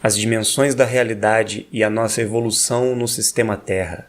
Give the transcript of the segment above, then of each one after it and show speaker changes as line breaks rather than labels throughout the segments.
as dimensões da realidade e a nossa evolução no sistema Terra.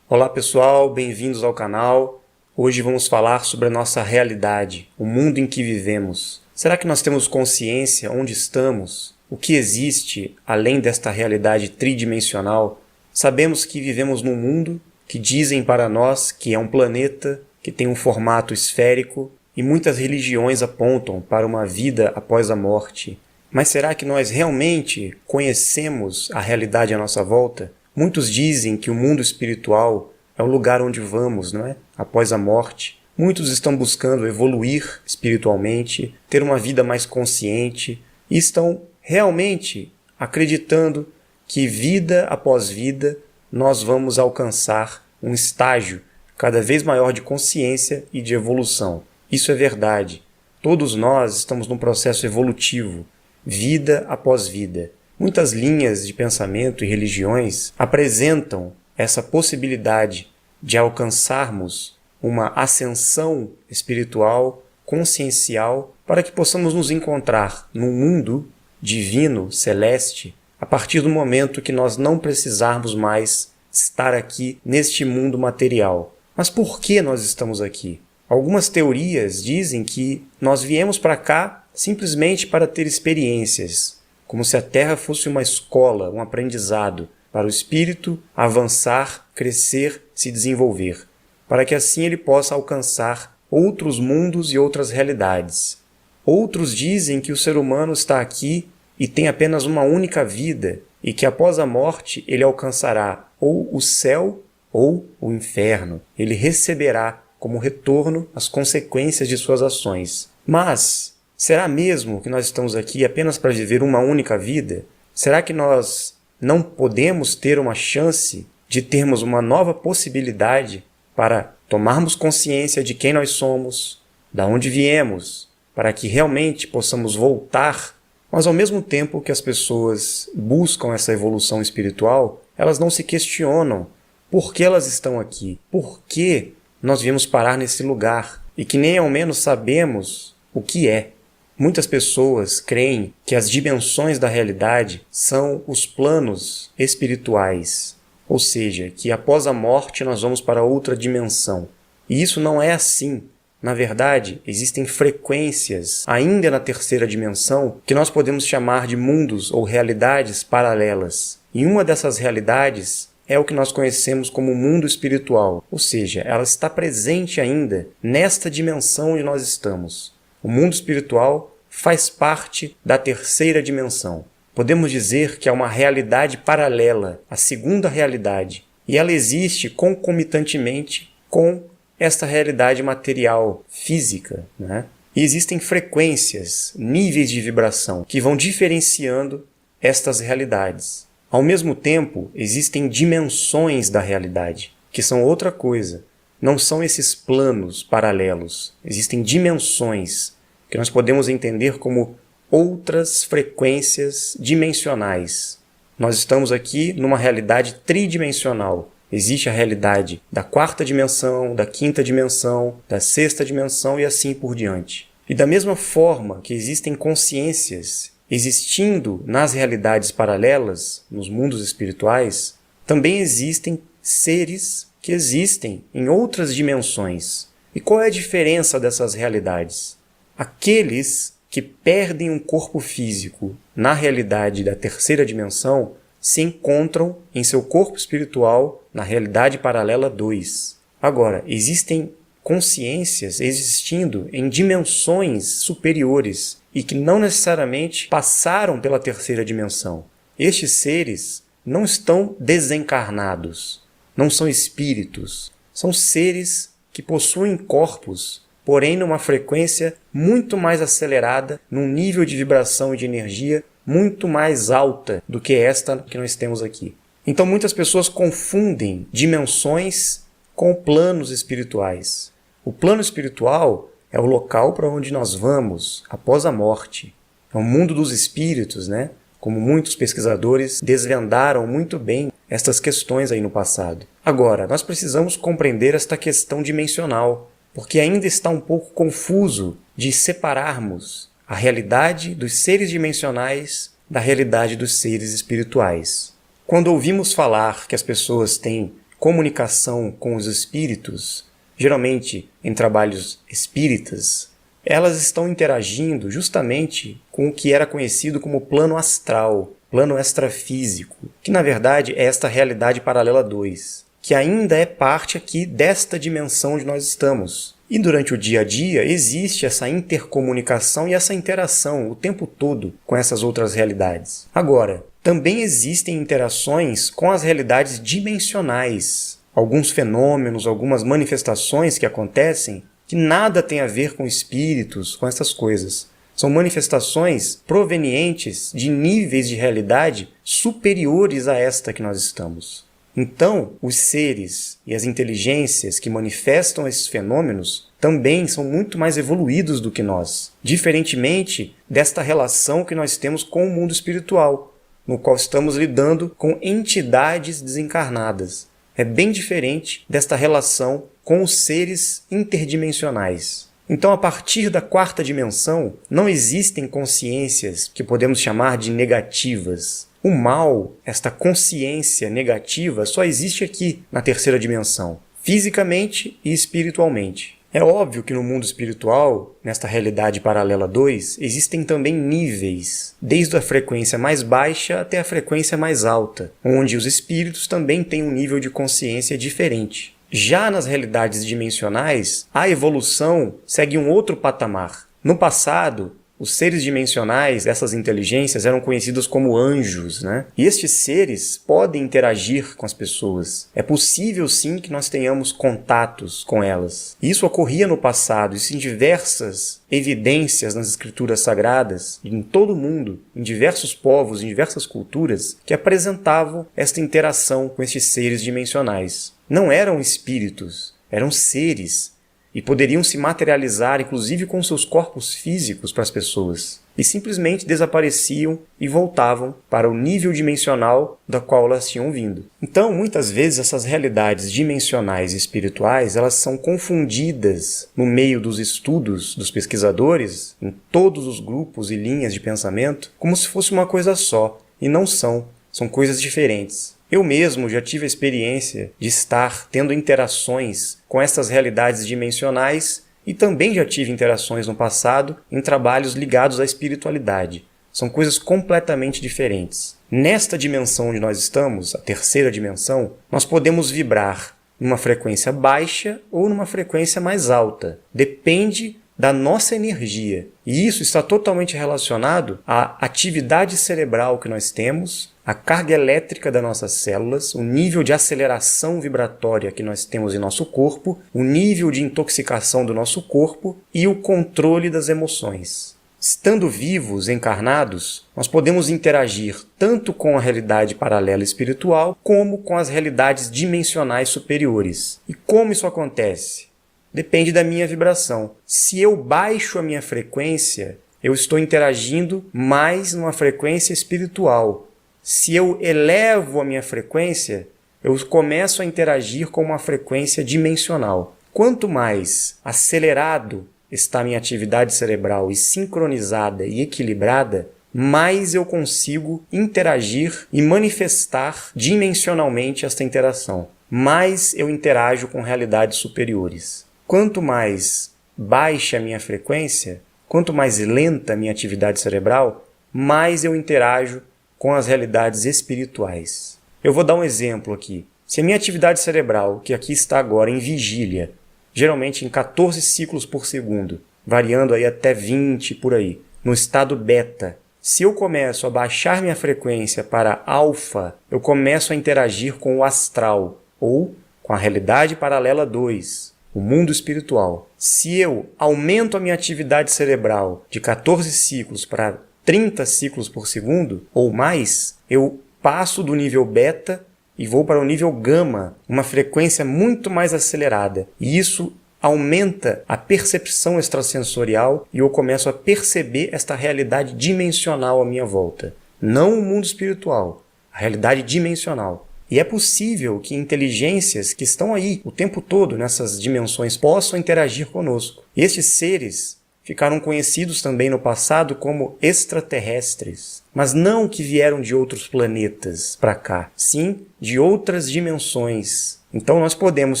Olá pessoal, bem-vindos ao canal. Hoje vamos falar sobre a nossa realidade, o mundo em que vivemos. Será que nós temos consciência onde estamos? O que existe além desta realidade tridimensional? Sabemos que vivemos num mundo que dizem para nós que é um planeta, que tem um formato esférico, e muitas religiões apontam para uma vida após a morte. Mas será que nós realmente conhecemos a realidade à nossa volta? Muitos dizem que o mundo espiritual é o lugar onde vamos, não é? Após a morte. Muitos estão buscando evoluir espiritualmente, ter uma vida mais consciente e estão realmente acreditando que vida após vida nós vamos alcançar um estágio cada vez maior de consciência e de evolução. Isso é verdade. Todos nós estamos num processo evolutivo, vida após vida. Muitas linhas de pensamento e religiões apresentam essa possibilidade de alcançarmos uma ascensão espiritual, consciencial, para que possamos nos encontrar num mundo divino, celeste, a partir do momento que nós não precisarmos mais estar aqui neste mundo material. Mas por que nós estamos aqui? Algumas teorias dizem que nós viemos para cá simplesmente para ter experiências, como se a Terra fosse uma escola, um aprendizado, para o espírito avançar, crescer, se desenvolver, para que assim ele possa alcançar outros mundos e outras realidades. Outros dizem que o ser humano está aqui e tem apenas uma única vida, e que após a morte ele alcançará ou o céu ou o inferno. Ele receberá como retorno as consequências de suas ações. Mas será mesmo que nós estamos aqui apenas para viver uma única vida? Será que nós não podemos ter uma chance de termos uma nova possibilidade para tomarmos consciência de quem nós somos, de onde viemos, para que realmente possamos voltar? Mas ao mesmo tempo que as pessoas buscam essa evolução espiritual, elas não se questionam por que elas estão aqui, por que nós viemos parar nesse lugar e que nem ao menos sabemos o que é. Muitas pessoas creem que as dimensões da realidade são os planos espirituais, ou seja, que após a morte nós vamos para outra dimensão. E isso não é assim. Na verdade, existem frequências ainda na terceira dimensão que nós podemos chamar de mundos ou realidades paralelas. E uma dessas realidades é o que nós conhecemos como mundo espiritual, ou seja, ela está presente ainda nesta dimensão onde nós estamos. O mundo espiritual faz parte da terceira dimensão. Podemos dizer que é uma realidade paralela, a segunda realidade, e ela existe concomitantemente com esta realidade material, física, né? E existem frequências, níveis de vibração, que vão diferenciando estas realidades. Ao mesmo tempo, existem dimensões da realidade, que são outra coisa. Não são esses planos paralelos. Existem dimensões que nós podemos entender como outras frequências dimensionais. Nós estamos aqui numa realidade tridimensional. Existe a realidade da quarta dimensão, da quinta dimensão, da sexta dimensão e assim por diante. E da mesma forma que existem consciências existindo nas realidades paralelas, nos mundos espirituais, também existem seres que existem em outras dimensões. E qual é a diferença dessas realidades? Aqueles que perdem um corpo físico na realidade da terceira dimensão se encontram em seu corpo espiritual na realidade paralela 2. Agora, existem consciências existindo em dimensões superiores e que não necessariamente passaram pela terceira dimensão. Estes seres não estão desencarnados. Não são espíritos, são seres que possuem corpos, porém numa frequência muito mais acelerada, num nível de vibração e de energia muito mais alta do que esta que nós temos aqui. Então muitas pessoas confundem dimensões com planos espirituais. O plano espiritual é o local para onde nós vamos após a morte. É o mundo dos espíritos, né? Como muitos pesquisadores desvendaram muito bem estas questões aí no passado. Agora, nós precisamos compreender esta questão dimensional, porque ainda está um pouco confuso de separarmos a realidade dos seres dimensionais da realidade dos seres espirituais. Quando ouvimos falar que as pessoas têm comunicação com os espíritos, geralmente em trabalhos espíritas, elas estão interagindo justamente com o que era conhecido como plano astral, plano extrafísico, que na verdade é esta realidade paralela 2, que ainda é parte aqui desta dimensão onde nós estamos. E durante o dia a dia existe essa intercomunicação e essa interação o tempo todo com essas outras realidades. Agora, também existem interações com as realidades dimensionais. Alguns fenômenos, algumas manifestações que acontecem que nada tem a ver com espíritos, com essas coisas. São manifestações provenientes de níveis de realidade superiores a esta que nós estamos. Então, os seres e as inteligências que manifestam esses fenômenos também são muito mais evoluídos do que nós, diferentemente desta relação que nós temos com o mundo espiritual, no qual estamos lidando com entidades desencarnadas. É bem diferente desta relação com os seres interdimensionais. Então, a partir da quarta dimensão, não existem consciências que podemos chamar de negativas. O mal, esta consciência negativa, só existe aqui, na terceira dimensão, fisicamente e espiritualmente. É óbvio que no mundo espiritual, nesta realidade paralela 2, existem também níveis, desde a frequência mais baixa até a frequência mais alta, onde os espíritos também têm um nível de consciência diferente. Já nas realidades dimensionais, a evolução segue um outro patamar. No passado, os seres dimensionais, essas inteligências, eram conhecidos como anjos, né? E estes seres podem interagir com as pessoas. É possível, sim, que nós tenhamos contatos com elas. Isso ocorria no passado, isso em diversas evidências nas escrituras sagradas, em todo o mundo, em diversos povos, em diversas culturas, que apresentavam esta interação com estes seres dimensionais. Não eram espíritos, eram seres. E poderiam se materializar, inclusive com seus corpos físicos para as pessoas. E simplesmente desapareciam e voltavam para o nível dimensional da qual elas tinham vindo. Então, muitas vezes, essas realidades dimensionais e espirituais, elas são confundidas no meio dos estudos dos pesquisadores, em todos os grupos e linhas de pensamento, como se fosse uma coisa só. E não são. São coisas diferentes. Eu mesmo já tive a experiência de estar tendo interações com essas realidades dimensionais e também já tive interações no passado em trabalhos ligados à espiritualidade. São coisas completamente diferentes. Nesta dimensão onde nós estamos, a terceira dimensão, nós podemos vibrar numa frequência baixa ou numa frequência mais alta. Depende da nossa energia. E isso está totalmente relacionado à atividade cerebral que nós temos, a carga elétrica das nossas células, o nível de aceleração vibratória que nós temos em nosso corpo, o nível de intoxicação do nosso corpo e o controle das emoções. Estando vivos, encarnados, nós podemos interagir tanto com a realidade paralela espiritual como com as realidades dimensionais superiores. E como isso acontece? Depende da minha vibração. Se eu baixo a minha frequência, eu estou interagindo mais numa frequência espiritual. Se eu elevo a minha frequência, eu começo a interagir com uma frequência dimensional. Quanto mais acelerado está a minha atividade cerebral e sincronizada e equilibrada, mais eu consigo interagir e manifestar dimensionalmente esta interação. Mais eu interajo com realidades superiores. Quanto mais baixa a minha frequência, quanto mais lenta a minha atividade cerebral, mais eu interajo com as realidades espirituais. Eu vou dar um exemplo aqui. Se a minha atividade cerebral, que aqui está agora em vigília, geralmente em 14 ciclos por segundo, variando aí até 20 por aí, no estado beta, se eu começo a baixar minha frequência para alfa, eu começo a interagir com o astral, ou com a realidade paralela 2, o mundo espiritual. Se eu aumento a minha atividade cerebral de 14 ciclos para 30 ciclos por segundo ou mais, eu passo do nível beta e vou para o nível gama, uma frequência muito mais acelerada. E isso aumenta a percepção extrasensorial e eu começo a perceber esta realidade dimensional à minha volta. Não o mundo espiritual, a realidade dimensional. E é possível que inteligências que estão aí o tempo todo nessas dimensões possam interagir conosco. E estes seres ficaram conhecidos também no passado como extraterrestres, mas não que vieram de outros planetas para cá, sim de outras dimensões. Então nós podemos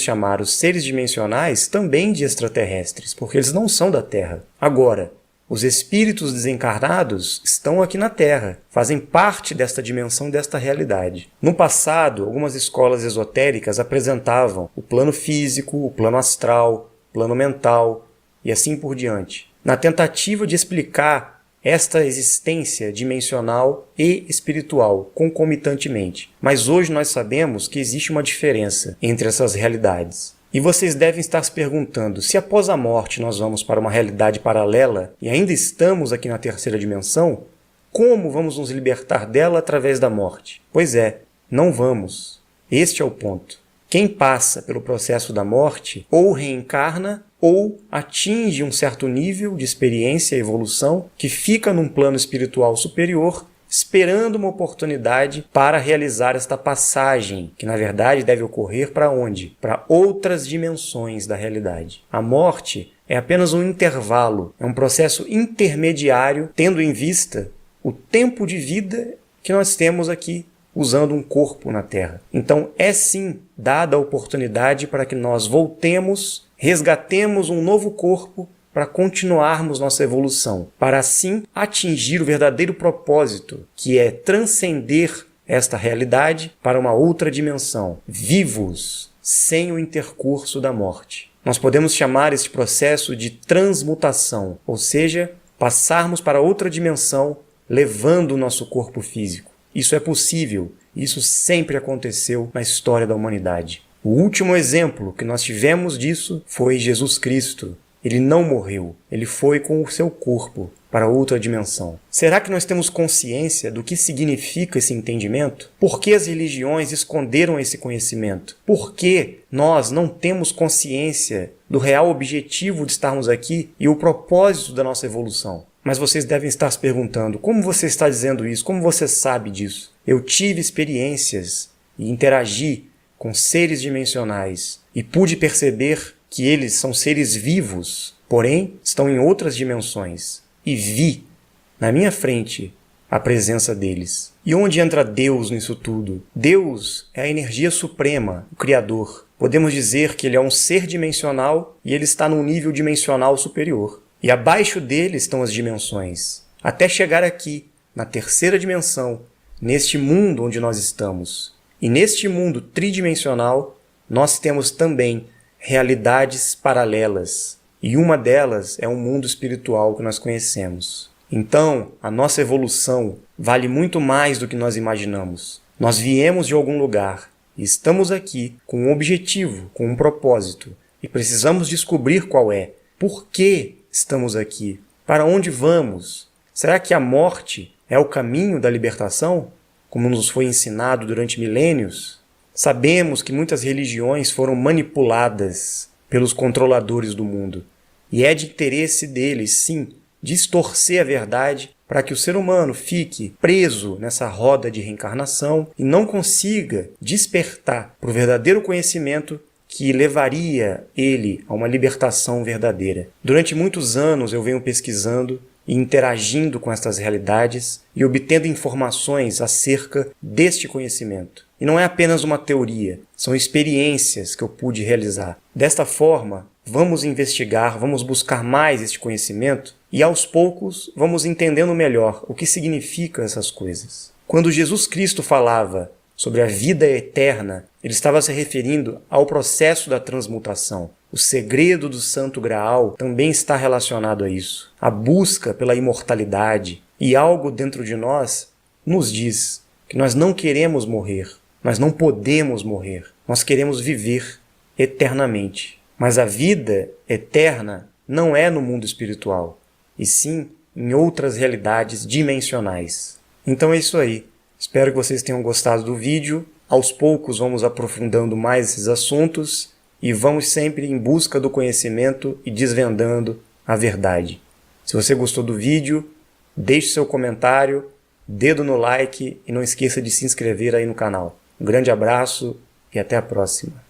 chamar os seres dimensionais também de extraterrestres, porque eles não são da Terra. Agora, os espíritos desencarnados estão aqui na Terra, fazem parte desta dimensão, desta realidade. No passado, algumas escolas esotéricas apresentavam o plano físico, o plano astral, o plano mental e assim por diante, na tentativa de explicar esta existência dimensional e espiritual concomitantemente. Mas hoje nós sabemos que existe uma diferença entre essas realidades. E vocês devem estar se perguntando, se após a morte nós vamos para uma realidade paralela e ainda estamos aqui na terceira dimensão, como vamos nos libertar dela através da morte? Pois é, não vamos. Este é o ponto. Quem passa pelo processo da morte ou reencarna ou atinge um certo nível de experiência e evolução que fica num plano espiritual superior, esperando uma oportunidade para realizar esta passagem, que na verdade deve ocorrer para onde? Para outras dimensões da realidade. A morte é apenas um intervalo, é um processo intermediário, tendo em vista o tempo de vida que nós temos aqui, usando um corpo na Terra. Então é sim dada a oportunidade para que nós voltemos, resgatemos um novo corpo para continuarmos nossa evolução, para assim atingir o verdadeiro propósito, que é transcender esta realidade para uma outra dimensão, vivos, sem o intercurso da morte. Nós podemos chamar este processo de transmutação, ou seja, passarmos para outra dimensão, levando o nosso corpo físico. Isso é possível, isso sempre aconteceu na história da humanidade. O último exemplo que nós tivemos disso foi Jesus Cristo. Ele não morreu, ele foi com o seu corpo para outra dimensão. Será que nós temos consciência do que significa esse entendimento? Por que as religiões esconderam esse conhecimento? Por que nós não temos consciência do real objetivo de estarmos aqui e o propósito da nossa evolução? Mas vocês devem estar se perguntando, como você está dizendo isso? Como você sabe disso? Eu tive experiências e interagi com seres dimensionais e pude perceber que eles são seres vivos, porém estão em outras dimensões. E vi, na minha frente, a presença deles. E onde entra Deus nisso tudo? Deus é a energia suprema, o Criador. Podemos dizer que ele é um ser dimensional e ele está num nível dimensional superior. E abaixo dele estão as dimensões, até chegar aqui, na terceira dimensão, neste mundo onde nós estamos. E neste mundo tridimensional, nós temos também realidades paralelas. E uma delas é o mundo espiritual que nós conhecemos. Então, a nossa evolução vale muito mais do que nós imaginamos. Nós viemos de algum lugar e estamos aqui com um objetivo, com um propósito. E precisamos descobrir qual é. Por que estamos aqui? Para onde vamos? Será que a morte é o caminho da libertação, como nos foi ensinado durante milênios? Sabemos que muitas religiões foram manipuladas pelos controladores do mundo. E é de interesse deles, sim, distorcer a verdade para que o ser humano fique preso nessa roda de reencarnação e não consiga despertar para o verdadeiro conhecimento que levaria ele a uma libertação verdadeira. Durante muitos anos eu venho pesquisando e interagindo com estas realidades e obtendo informações acerca deste conhecimento. E não é apenas uma teoria, são experiências que eu pude realizar. Desta forma, vamos investigar, vamos buscar mais este conhecimento e aos poucos vamos entendendo melhor o que significam essas coisas. Quando Jesus Cristo falava sobre a vida eterna, ele estava se referindo ao processo da transmutação. O segredo do Santo Graal também está relacionado a isso. A busca pela imortalidade. E algo dentro de nós nos diz que nós não queremos morrer. Nós não podemos morrer. Nós queremos viver eternamente. Mas a vida eterna não é no mundo espiritual, e sim em outras realidades dimensionais. Então é isso aí. Espero que vocês tenham gostado do vídeo. Aos poucos vamos aprofundando mais esses assuntos e vamos sempre em busca do conhecimento e desvendando a verdade. Se você gostou do vídeo, deixe seu comentário, dedo no like e não esqueça de se inscrever aí no canal. Um grande abraço e até a próxima.